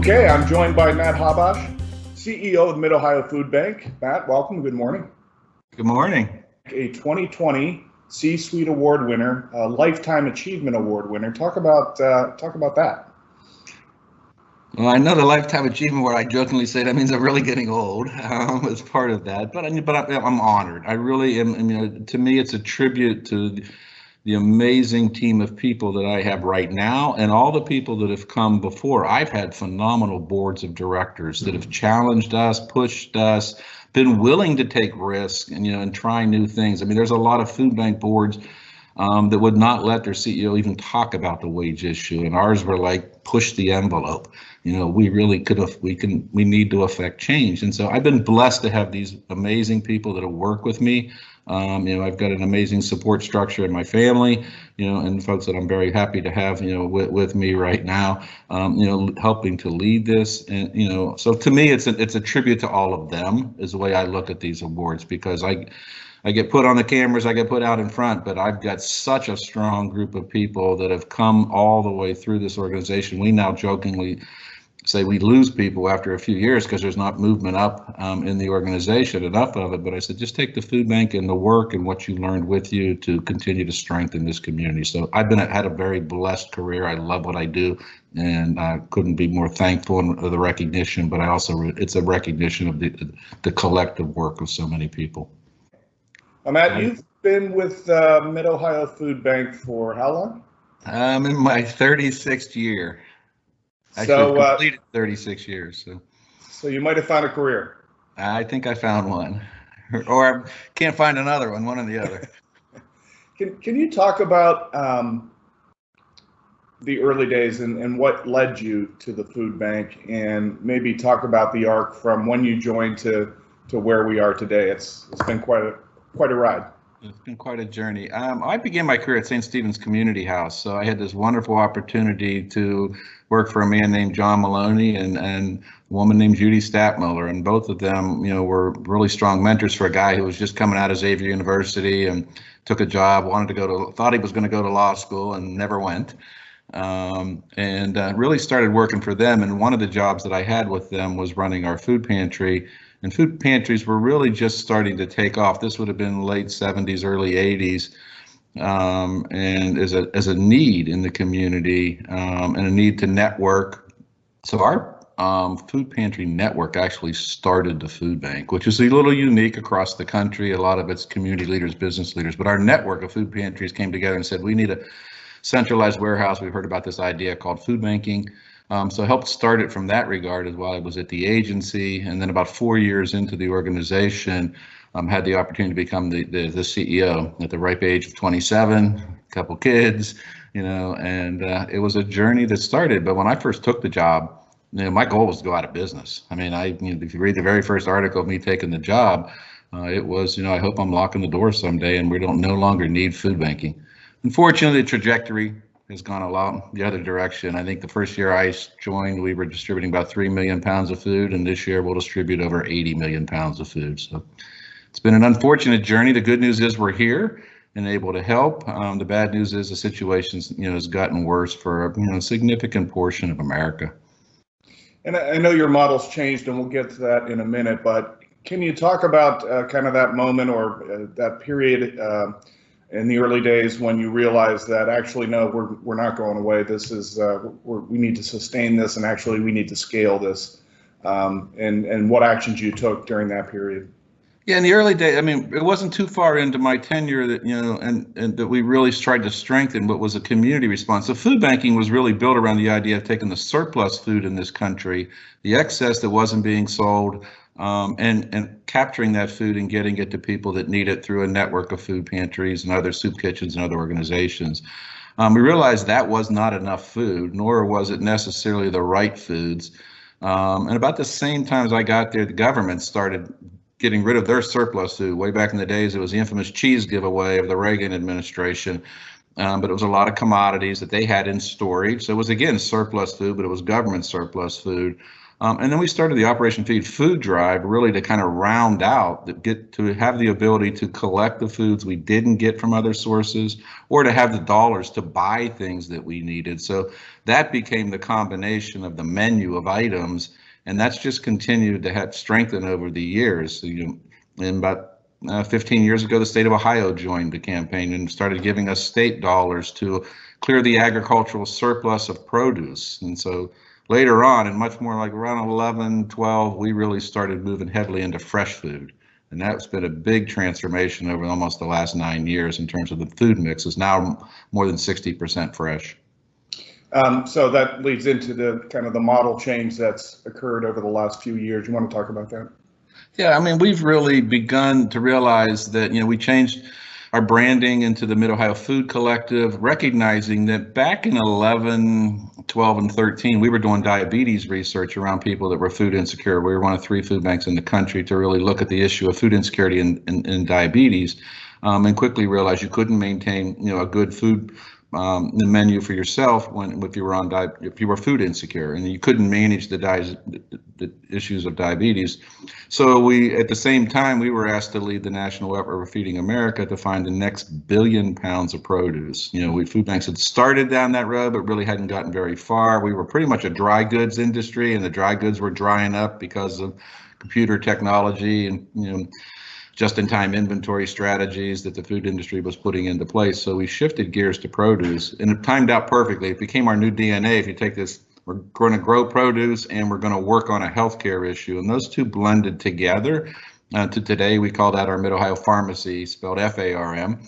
Okay, I'm joined by Matt Habash, CEO of Mid-Ohio Foodbank. Matt, welcome. Good morning. Good morning. A 2020 C-Suite Award winner, a Lifetime Achievement Award winner. Talk about that. Well, I know the Lifetime Achievement Award. I jokingly say that means I'm really getting old as part of that, but I'm honored. I really am. To me, it's a tribute to the amazing team of people that I have right now and all the people that have come before. I've had phenomenal boards of directors that have challenged us, pushed us, been willing to take risks and try new things. There's a lot of food bank boards that would not let their CEO even talk about the wage issue, and ours were like, push the envelope. We really we need to affect change. And so I've been blessed to have these amazing people that have worked with me. I've got an amazing support structure in my family, and folks that I'm very happy to have, with me right now, helping to lead this. And, so to me, it's a tribute to all of them is the way I look at these awards, because I get put on the cameras, I get put out in front, but I've got such a strong group of people that have come all the way through this organization. We now jokingly say we lose people after a few years because there's not movement up in the organization, enough of it. But I said, just take the food bank and the work and what you learned with you to continue to strengthen this community. So I've had a very blessed career. I love what I do, and I couldn't be more thankful of the recognition, but it's a recognition of the collective work of so many people. Matt, you've been with Mid-Ohio Foodbank for how long? I'm in my 36th year. Actually, completed 36 years. So you might have found a career. I think I found one, or I can't find another one. One or the other. Can you talk about the early days and what led you to the food bank, and maybe talk about the arc from when you joined to where we are today? It's been quite a ride. It's been quite a journey. I began my career at St. Stephen's Community House, so I had this wonderful opportunity to work for a man named John Maloney and a woman named Judy Statmuller, and both of them, were really strong mentors for a guy who was just coming out of Xavier University and took a job, thought he was going to go to law school and never went, and really started working for them. And one of the jobs that I had with them was running our food pantry. And food pantries were really just starting to take off. This would have been late 70s, early 80s, and as a need in the community, and a need to network. So our food pantry network actually started the food bank, which is a little unique across the country. A lot of it's community leaders, business leaders, but our network of food pantries came together and said, we need a centralized warehouse. We've heard about this idea called food banking. So I helped start it from that regard as well. I was at the agency, and then about 4 years into the organization, had the opportunity to become the CEO at the ripe age of 27, a couple kids, and it was a journey that started. But when I first took the job, my goal was to go out of business. If you read the very first article of me taking the job, it was, I hope I'm locking the door someday and we don't no longer need food banking. Unfortunately, the trajectory has gone a lot the other direction. I think the first year I joined, we were distributing about 3 million pounds of food, and this year we'll distribute over 80 million pounds of food. So it's been an unfortunate journey. The good news is we're here and able to help. The bad news is the situation, has gotten worse for a significant portion of America. And I know your model's changed, and we'll get to that in a minute, but can you talk about kind of that moment or that period in the early days when you realized that actually, no, we're not going away. This is, we need to sustain this, and actually we need to scale this, and what actions you took during that period? Yeah, in the early days, it wasn't too far into my tenure that, and that we really tried to strengthen what was a community response. So food banking was really built around the idea of taking the surplus food in this country, the excess that wasn't being sold, and capturing that food and getting it to people that need it through a network of food pantries and other soup kitchens and other organizations. We realized that was not enough food, nor was it necessarily the right foods. And about the same time as I got there, the government started getting rid of their surplus food. Way back in the days, it was the infamous cheese giveaway of the Reagan administration. But it was a lot of commodities that they had in storage. So it was, again, surplus food, but it was government surplus food. And then we started the Operation Feed Food Drive really to kind of round out, get to have the ability to collect the foods we didn't get from other sources, or to have the dollars to buy things that we needed. So that became the combination of the menu of items, and that's just continued to have strengthened over the years. So, and about 15 years ago, the state of Ohio joined the campaign and started giving us state dollars to clear the agricultural surplus of produce. And so later on, and much more like around 11, 12, we really started moving heavily into fresh food. And that's been a big transformation over almost the last 9 years in terms of the food mix is now more than 60% fresh. So that leads into the kind of the model change that's occurred over the last few years. You want to talk about that? Yeah, I mean, we've really begun to realize that, we changed our branding into the Mid-Ohio Food Collective, recognizing that back in 11, 12, and 13, we were doing diabetes research around people that were food insecure. We were one of 3 food banks in the country to really look at the issue of food insecurity and diabetes, and quickly realized you couldn't maintain, a good food the menu for yourself if you were food insecure, and you couldn't manage the issues of diabetes. So we, at the same time, we were asked to lead the national effort of Feeding America to find the next 1 billion pounds of produce. We food banks had started down that road, but really hadn't gotten very far. We were pretty much a dry goods industry, and the dry goods were drying up because of computer technology and just-in-time inventory strategies that the food industry was putting into place. So we shifted gears to produce, and it timed out perfectly. It became our new DNA. If you take this, we're going to grow produce and we're going to work on a healthcare issue, and those two blended together to today. We call that our Mid-Ohio Pharmacy, spelled FARM.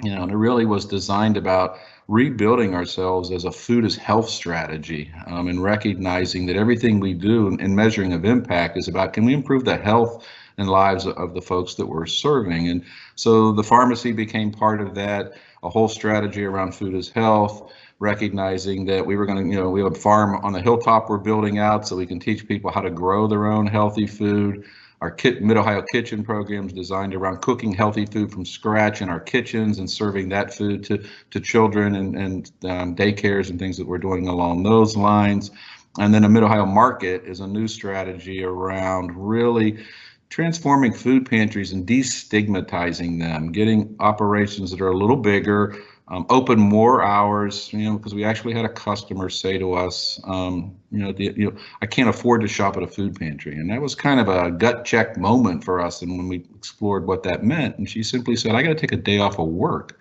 And it really was designed about rebuilding ourselves as a food as health strategy, and recognizing that everything we do in measuring of impact is about, can we improve the health and lives of the folks that we're serving? And so the pharmacy became part of that, a whole strategy around food as health, recognizing that we were going to, we have a farm on the hilltop we're building out so we can teach people how to grow their own healthy food. Our Mid-Ohio Kitchen program is designed around cooking healthy food from scratch in our kitchens and serving that food to children and daycares and things that we're doing along those lines. And then a Mid-Ohio Market is a new strategy around really transforming food pantries and destigmatizing them, getting operations that are a little bigger, open more hours, because we actually had a customer say to us, I can't afford to shop at a food pantry. And that was kind of a gut check moment for us. And when we explored what that meant, and she simply said, I got to take a day off of work.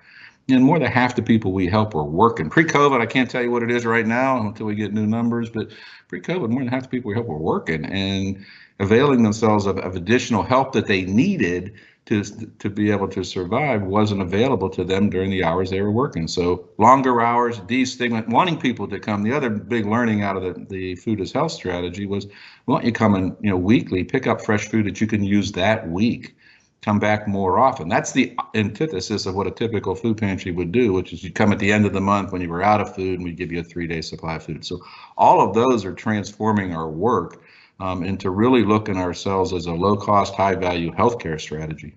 And more than half the people we help are working. Pre-COVID, I can't tell you what it is right now until we get new numbers, but pre-COVID, more than half the people we help were working and availing themselves of additional help that they needed to be able to survive wasn't available to them during the hours they were working. So longer hours, destigmat, wanting people to come. The other big learning out of the food as health strategy was, why don't you come in, weekly, pick up fresh food that you can use that week, come back more often. That's the antithesis of what a typical food pantry would do, which is you come at the end of the month when you were out of food and we give you a 3-day supply of food. So all of those are transforming our work into really looking ourselves as a low-cost, high-value healthcare strategy.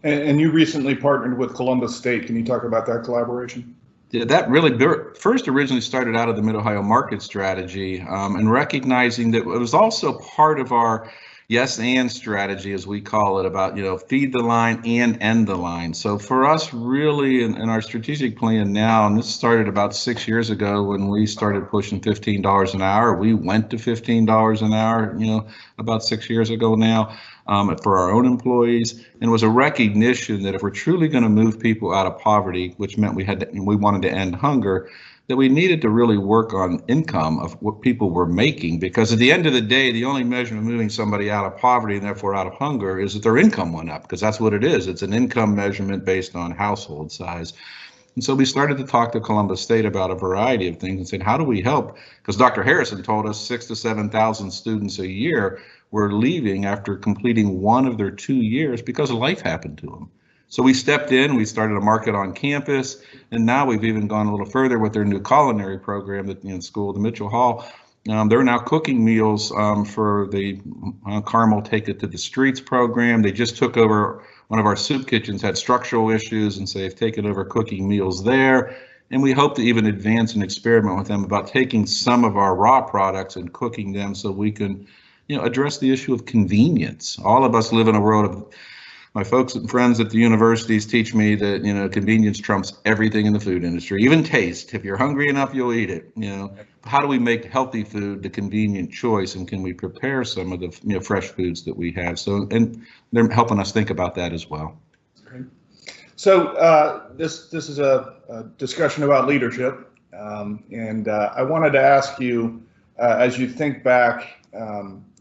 And you recently partnered with Columbus State. Can you talk about that collaboration? Yeah, that really first originally started out of the Mid-Ohio Market strategy, and recognizing that it was also part of our yes and strategy, as we call it, about feed the line and end the line. So for us, really, in our strategic plan now, and this started about 6 years ago when we started pushing $15 an hour. We went to $15 an hour, about 6 years ago now, for our own employees, and it was a recognition that if we're truly going to move people out of poverty, which meant we wanted to end hunger, that we needed to really work on income of what people were making, because at the end of the day, the only measure of moving somebody out of poverty and therefore out of hunger is that their income went up, because that's what it is. It's an income measurement based on household size. And so we started to talk to Columbus State about a variety of things and said, how do we help? Because Dr. Harrison told us 6,000 to 7,000 students a year were leaving after completing one of their 2 years because life happened to them. So we stepped in, we started a market on campus, and now we've even gone a little further with their new culinary program in school, the Mitchell Hall. They're now cooking meals for the Carmel Take It to the Streets program. They just took over one of our soup kitchens, had structural issues, and so they've taken over cooking meals there. And we hope to even advance and experiment with them about taking some of our raw products and cooking them so we can, address the issue of convenience. All of us live in a world of, my folks and friends at the universities teach me that, convenience trumps everything in the food industry, even taste. If you're hungry enough, you'll eat it. How do we make healthy food the convenient choice, and can we prepare some of the, fresh foods that we have? So, and they're helping us think about that as well. Great. So this is a discussion about leadership, and I wanted to ask you, as you think back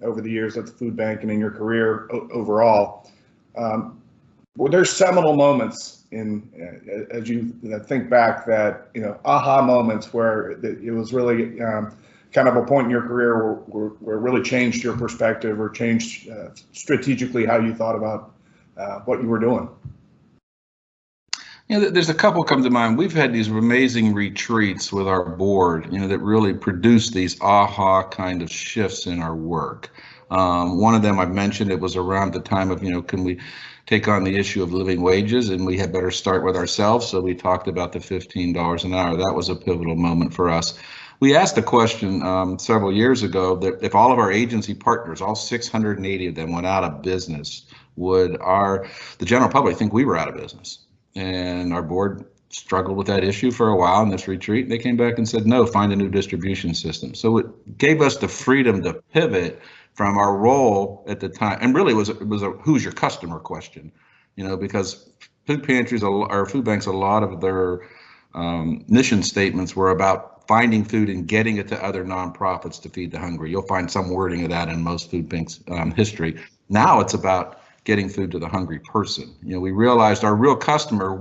over the years at the food bank and in your career overall, were there seminal moments as you think back that, aha moments where it was really kind of a point in your career where it really changed your perspective or changed strategically how you thought about what you were doing? There's a couple come to mind. We've had these amazing retreats with our board, that really produce these aha kind of shifts in our work. One of them I've mentioned, it was around the time of, can we take on the issue of living wages, and we had better start with ourselves. So we talked about the $15 an hour. That was a pivotal moment for us. We asked a question several years ago that if all of our agency partners, all 680 of them, went out of business, would the general public think we were out of business? And our board struggled with that issue for a while in this retreat. They came back and said, no, find a new distribution system. So it gave us the freedom to pivot from our role at the time. And really it was a who's your customer question, because food pantries or food banks, a lot of their mission statements were about finding food and getting it to other nonprofits to feed the hungry. You'll find some wording of that in most food banks history. Now it's about getting food to the hungry person. We realized our real customer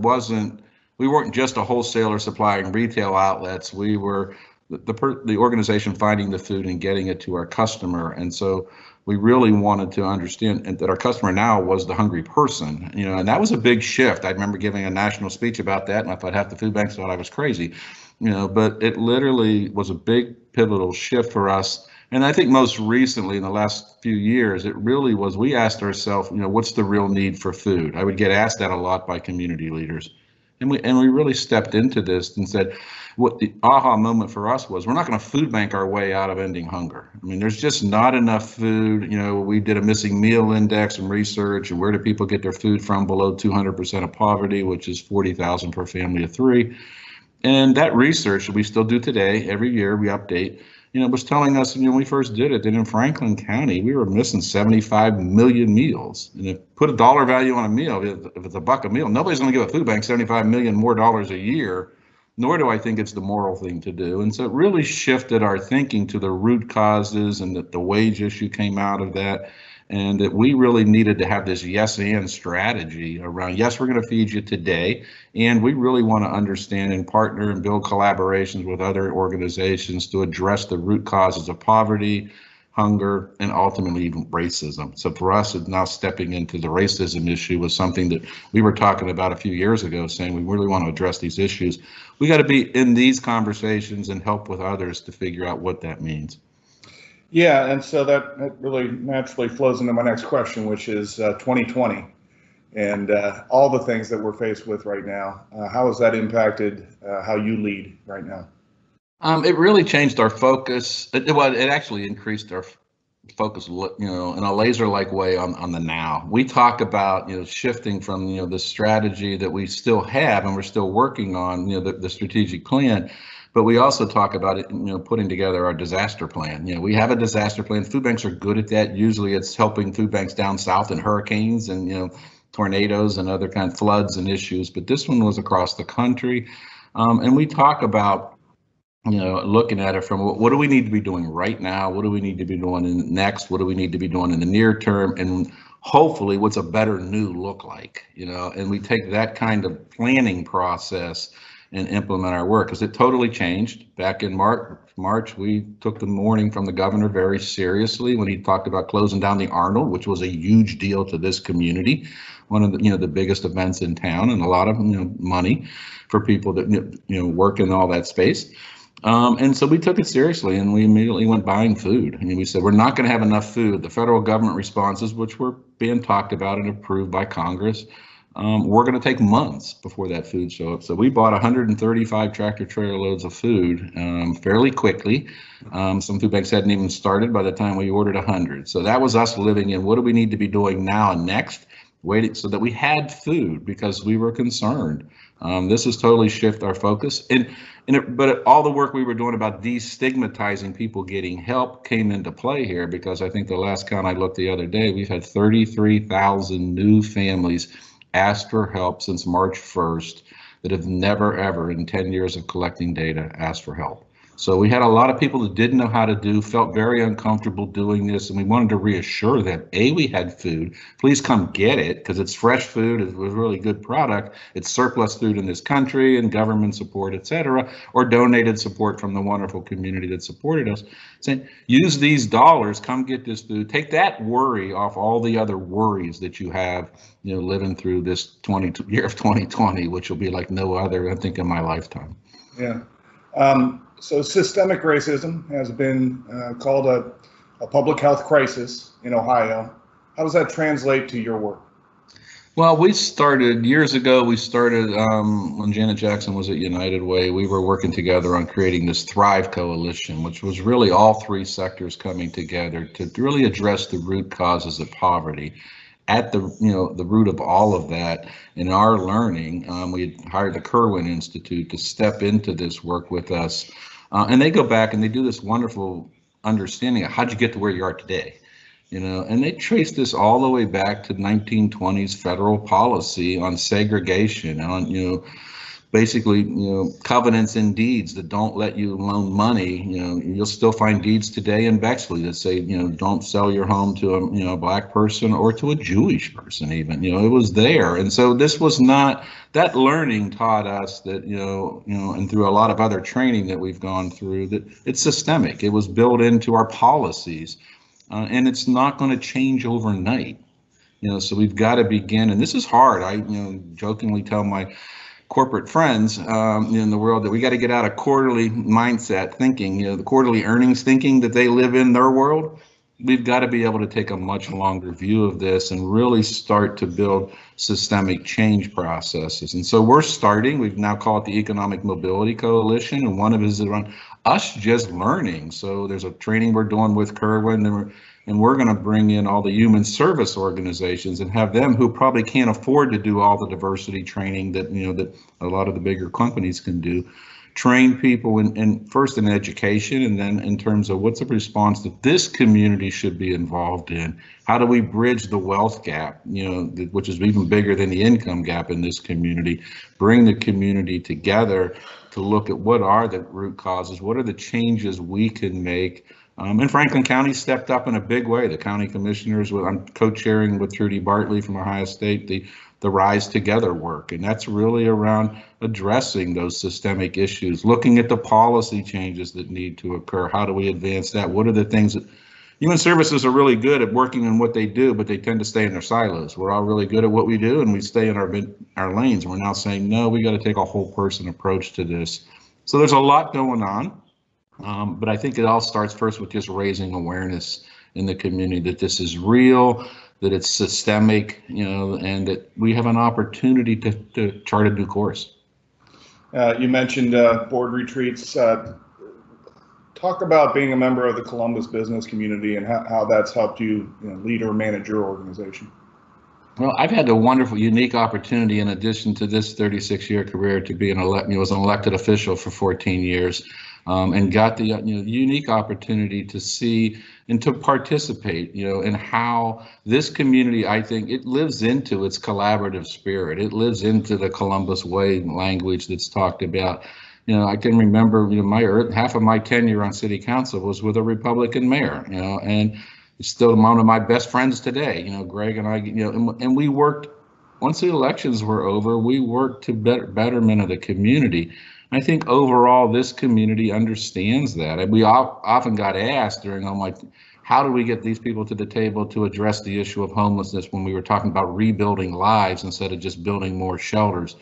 we weren't just a wholesaler supplying retail outlets. We were the organization finding the food and getting it to our customer. And so we really wanted to understand that our customer now was the hungry person, and that was a big shift. I remember giving a national speech about that, and I thought half the food banks thought I was crazy, but it literally was a big pivotal shift for us. And I think most recently in the last few years, it really was, we asked ourselves, what's the real need for food? I would get asked that a lot by community leaders. And we really stepped into this and said, what the aha moment for us was, we're not going to food bank our way out of ending hunger. I mean, there's just not enough food. We did a missing meal index and research, and where do people get their food from below 200% of poverty, which is 40,000 per family of three. And that research that we still do today, every year we update, was telling us, when we first did it, that in Franklin County, we were missing 75 million meals. And if put a dollar value on a meal, if it's $1 a meal, nobody's going to give a food bank 75 million more dollars a year, nor do I think it's the moral thing to do. And so it really shifted our thinking to the root causes, and that the wage issue came out of that. And that we really needed to have this yes and strategy around, yes, we're going to feed you today. And we really want to understand and partner and build collaborations with other organizations to address the root causes of poverty, hunger, and ultimately even racism. So for us, now stepping into the racism issue was something that we were talking about a few years ago, saying we really want to address these issues. We got to be in these conversations and help with others to figure out what that means. Yeah, and so that really naturally flows into my next question, which is 2020 and all the things that we're faced with right now. How has that impacted how you lead right now? It really changed our focus. It actually increased our focus, in a laser-like way on the now. We talk about, shifting from, the strategy that we still have and we're still working on, the strategic plan. But we also talk about it, putting together our disaster plan. We have a disaster plan. Food banks are good at that. Usually it's helping food banks down south in hurricanes and, tornadoes and other kind of floods and issues. But this one was across the country. And we talk about, looking at it from what do we need to be doing right now? What do we need to be doing next? What do we need to be doing in the near term? And hopefully what's a better new look like, and we take that kind of planning process and implement our work, because it totally changed. Back in March, we took the warning from the governor very seriously when he talked about closing down the Arnold, which was a huge deal to this community, one of the the biggest events in town, and a lot of money for people that work in all that space. And so we took it seriously, and we immediately went buying food. I mean, we said we're not going to have enough food. The federal government responses, which were being talked about and approved by Congress, we're going to take months before that food show up. So we bought 135 tractor trailer loads of food fairly quickly. Some food banks hadn't even started by the time we ordered 100. So that was us living in what do we need to be doing now and next, waiting so that we had food because we were concerned. This has totally shifted our focus. But all the work we were doing about destigmatizing people getting help came into play here, because I think the last count I looked the other day, we've had 33,000 new families ask for help since March 1st that have never, ever in 10 years of collecting data asked for help. So we had a lot of people that didn't know how to do, felt very uncomfortable doing this, and we wanted to reassure them, A, we had food, please come get it, because it's fresh food, it was a really good product, it's surplus food in this country, and government support, et cetera, or donated support from the wonderful community that supported us, saying, use these dollars, come get this food, take that worry off all the other worries that you have, living through this year of 2020, which will be like no other, I think, in my lifetime. Yeah. So systemic racism has been called a public health crisis in Ohio. How does that translate to your work? Well, we started years ago. We started when Janet Jackson was at United Way. We were working together on creating this Thrive Coalition, which was really all three sectors coming together to really address the root causes of poverty. At the root of all of that, in our learning, we hired the Kirwan Institute to step into this work with us. And they go back and they do this wonderful understanding of how'd you get to where you are today, and they trace this all the way back to 1920s federal policy on segregation, on, basically, covenants and deeds that don't let you loan money. You'll still find deeds today in Bexley that say, don't sell your home to a black person or to a Jewish person even, it was there. And so this was not, that learning taught us that, and through a lot of other training that we've gone through, that it's systemic. It was built into our policies, and it's not going to change overnight. So we've got to begin, and this is hard. I, jokingly tell my corporate friends in the world that we got to get out of quarterly mindset thinking, the quarterly earnings thinking that they live in their world. We've got to be able to take a much longer view of this and really start to build systemic change processes. And so we've now called it the Economic Mobility Coalition, and one of it is around us just learning. So there's a training we're doing with Kirwan, and we're going to bring in all the human service organizations and have them, who probably can't afford to do all the diversity training that that a lot of the bigger companies can do, train people in first in education, and then in terms of what's the response that this community should be involved in. How do we bridge the wealth gap, which is even bigger than the income gap in this community, bring the community together to look at what are the root causes, what are the changes we can make. And Franklin County stepped up in a big way. The county commissioners, I'm co-chairing with Trudy Bartley from Ohio State, the Rise Together work. And that's really around addressing those systemic issues, looking at the policy changes that need to occur. How do we advance that? What are the things that human services are really good at working in what they do, but they tend to stay in their silos. We're all really good at what we do, and we stay in our lanes. We're now saying, no, we got to take a whole person approach to this. So there's a lot going on. But I think it all starts first with just raising awareness in the community that this is real, that it's systemic, and that we have an opportunity to chart a new course. You mentioned board retreats. Talk about being a member of the Columbus business community and how that's helped you, lead or manage your organization. Well, I've had the wonderful, unique opportunity, in addition to this 36-year career, to be was an elected official for 14 years. And got the unique opportunity to see and to participate, in how this community, I think, it lives into its collaborative spirit. It lives into the Columbus Way language that's talked about. I can remember, half of my tenure on city council was with a Republican mayor, and it's still one of my best friends today. Greg and I, and we worked, once the elections were over, we worked to betterment of the community. I think overall this community understands that. And we often got asked during, how do we get these people to the table to address the issue of homelessness when we were talking about rebuilding lives instead of just building more shelters?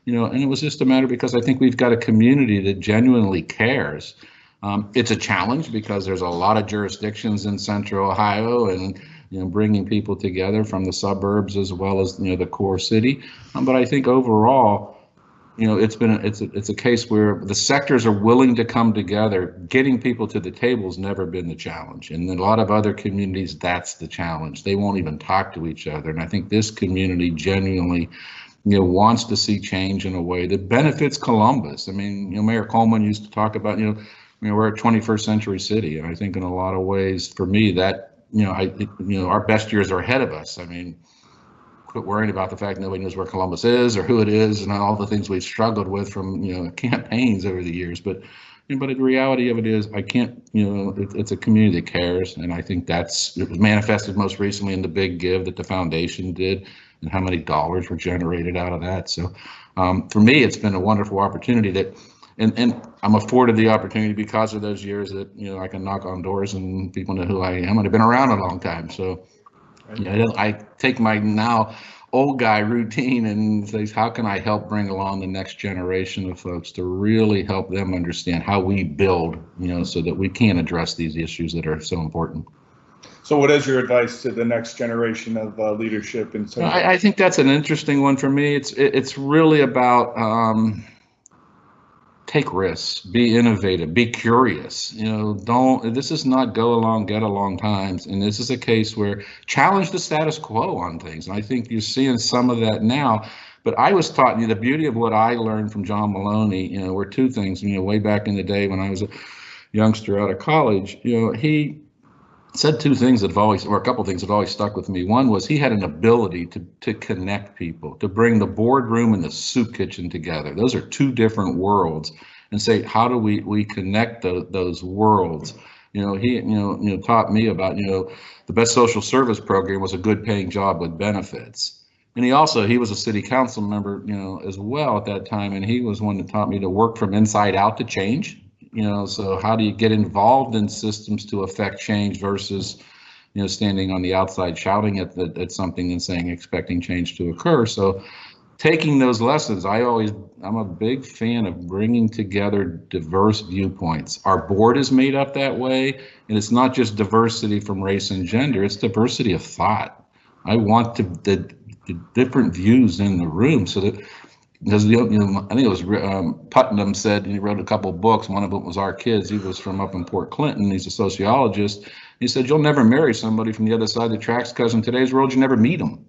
And it was just a matter because I think we've got a community that genuinely cares. It's a challenge because there's a lot of jurisdictions in Central Ohio, and bringing people together from the suburbs as well as the core city. But I think overall, it's a case where the sectors are willing to come together. Getting people to the table has never been the challenge. And in a lot of other communities, that's the challenge. They won't even talk to each other. And I think this community genuinely, wants to see change in a way that benefits Columbus. I mean, Mayor Coleman used to talk about, we're a 21st century city. And I think in a lot of ways, for me, that, our best years are ahead of us. I mean, quit worrying about the fact nobody knows where Columbus is or who it is and all the things we've struggled with from campaigns over the years. But the reality of it is, I can't. It's a community that cares, and I think it was manifested most recently in the big give that the foundation did, and how many dollars were generated out of that. So, for me, it's been a wonderful opportunity that. And I'm afforded the opportunity because of those years that I can knock on doors and people know who I am, and I've been around a long time. So. I take my now old guy routine and say, how can I help bring along the next generation of folks to really help them understand how we build, so that we can address these issues that are so important. So what is your advice to the next generation of leadership? I think that's an interesting one for me. It's really about take risks, be innovative, be curious. This is not go along, get along times. And this is a case where challenge the status quo on things. And I think you're seeing some of that now. But I was taught, the beauty of what I learned from John Maloney, were two things. Way back in the day when I was a youngster out of college, he said two things that or a couple of things that have always stuck with me. One was he had an ability to connect people, to bring the boardroom and the soup kitchen together. Those are two different worlds, and say, how do we connect those worlds? He taught me about, the best social service program was a good paying job with benefits. And he was a city council member, as well at that time. And he was one that taught me to work from inside out to change. So how do you get involved in systems to affect change versus, standing on the outside shouting at something and saying, expecting change to occur. So taking those lessons, I'm a big fan of bringing together diverse viewpoints. Our board is made up that way, and it's not just diversity from race and gender, it's diversity of thought. I want the different views in the room so that. Because I think it was Putnam said, and he wrote a couple of books. One of them was Our Kids. He was from up in Port Clinton. He's a sociologist. He said, you'll never marry somebody from the other side of the tracks because in today's world, you never meet them.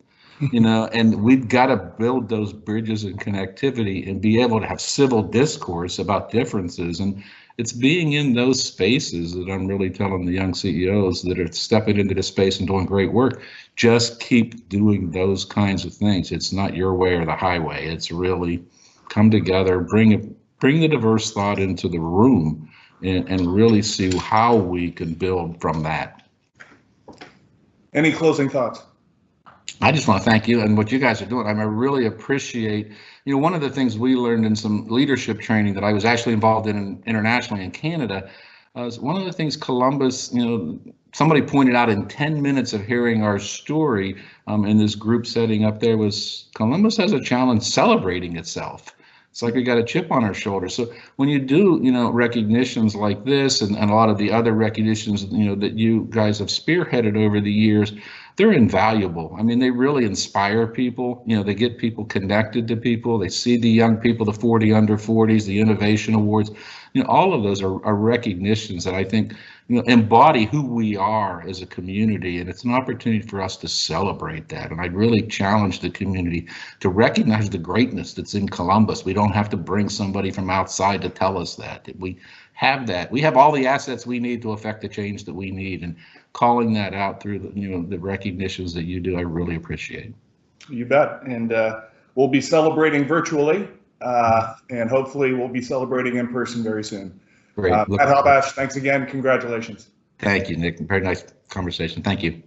And we've got to build those bridges and connectivity and be able to have civil discourse about differences. And it's being in those spaces that I'm really telling the young CEOs that are stepping into this space and doing great work, just keep doing those kinds of things. It's not your way or the highway. It's really come together, bring the diverse thought into the room and really see how we can build from that. Any closing thoughts? I just want to thank you and what you guys are doing. I really appreciate, one of the things we learned in some leadership training that I was actually involved in internationally in Canada was one of the things Columbus, somebody pointed out in 10 minutes of hearing our story in this group setting up there was Columbus has a challenge celebrating itself. It's like we got a chip on our shoulder. So when you do, recognitions like this and a lot of the other recognitions, that you guys have spearheaded over the years, they're invaluable. I mean, they really inspire people. They get people connected to people. They see the young people, the 40 under 40s, the innovation awards. All of those are recognitions that I think, embody who we are as a community. And it's an opportunity for us to celebrate that. And I really challenge the community to recognize the greatness that's in Columbus. We don't have to bring somebody from outside to tell us that. We have that. We have all the assets we need to affect the change that we need. And calling that out through the recognitions that you do, I really appreciate. You bet. And we'll be celebrating virtually, and hopefully we'll be celebrating in person very soon. Great. Matt Habash, thanks again. Congratulations. Thank you, Nick. Very nice conversation. Thank you.